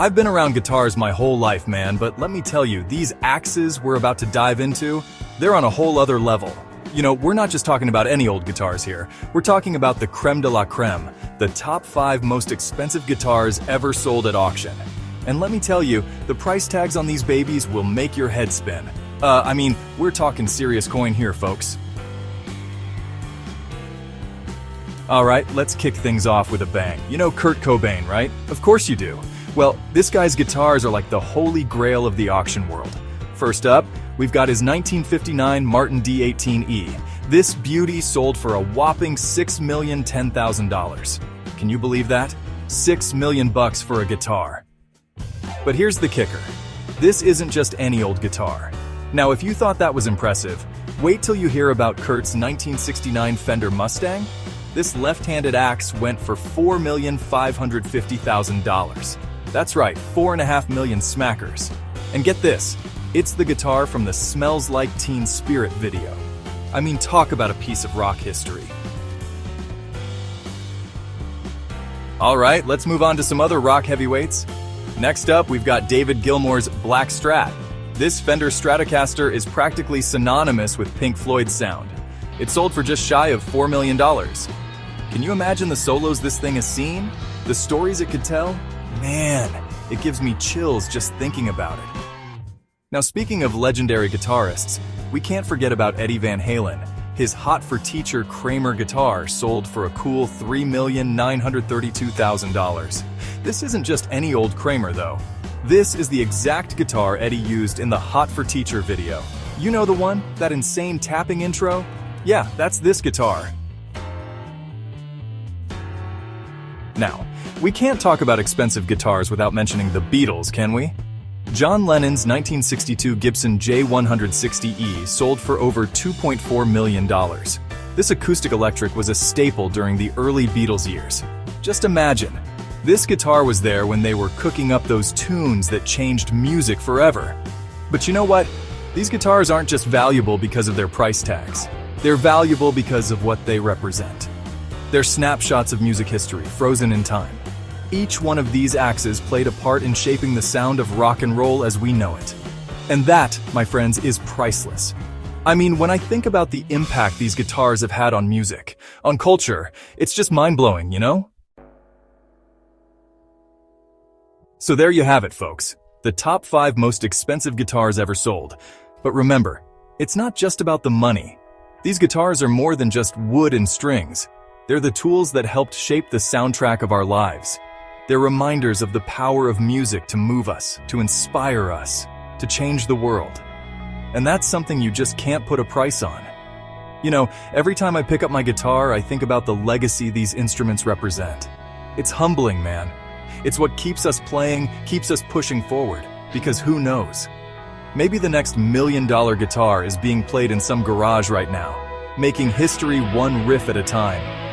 I've been around guitars my whole life, man, but let me tell you, these axes we're about to dive into, they're on a whole other level. You know, we're not just talking about any old guitars here. We're talking about the creme de la creme, the top 5 most expensive guitars ever sold at auction. And let me tell you, the price tags on these babies will make your head spin. We're talking serious coin here, folks. Alright, let's kick things off with a bang. You know Kurt Cobain, right? Of course you do. Well, this guy's guitars are like the holy grail of the auction world. First up, we've got his 1959 Martin D-18E. This beauty sold for a whopping $6,010,000. Can you believe that? $6 million for a guitar. But here's the kicker. This isn't just any old guitar. Now, if you thought that was impressive, wait till you hear about Kurt's 1969 Fender Mustang. This left-handed axe went for $4,550,000. That's right, 4.5 million smackers. And get this, it's the guitar from the Smells Like Teen Spirit video. I mean, talk about a piece of rock history. All right, let's move on to some other rock heavyweights. Next up, we've got David Gilmour's Black Strat. This Fender Stratocaster is practically synonymous with Pink Floyd's sound. It sold for just shy of $4 million. Can you imagine the solos this thing has seen? The stories it could tell? Man, it gives me chills just thinking about it. Now, speaking of legendary guitarists, we can't forget about Eddie Van Halen. His Hot for Teacher Kramer guitar sold for a cool $3,932,000. This isn't just any old Kramer, though. This is the exact guitar Eddie used in the Hot for Teacher video. You know the one? That insane tapping intro? Yeah, that's this guitar. Now, we can't talk about expensive guitars without mentioning the Beatles, can we? John Lennon's 1962 Gibson J-160E sold for over $2.4 million. This acoustic electric was a staple during the early Beatles years. Just imagine, this guitar was there when they were cooking up those tunes that changed music forever. But you know what? These guitars aren't just valuable because of their price tags. They're valuable because of what they represent. They're snapshots of music history, frozen in time. Each one of these axes played a part in shaping the sound of rock and roll as we know it. And that, my friends, is priceless. I mean, when I think about the impact these guitars have had on music, on culture, it's just mind-blowing, you know? So there you have it, folks. The top 5 most expensive guitars ever sold. But remember, it's not just about the money. These guitars are more than just wood and strings. They're the tools that helped shape the soundtrack of our lives. They're reminders of the power of music to move us, to inspire us, to change the world. And that's something you just can't put a price on. You know, every time I pick up my guitar, I think about the legacy these instruments represent. It's humbling, man. It's what keeps us playing, keeps us pushing forward, because who knows? Maybe the next $1 million guitar is being played in some garage right now, making history one riff at a time.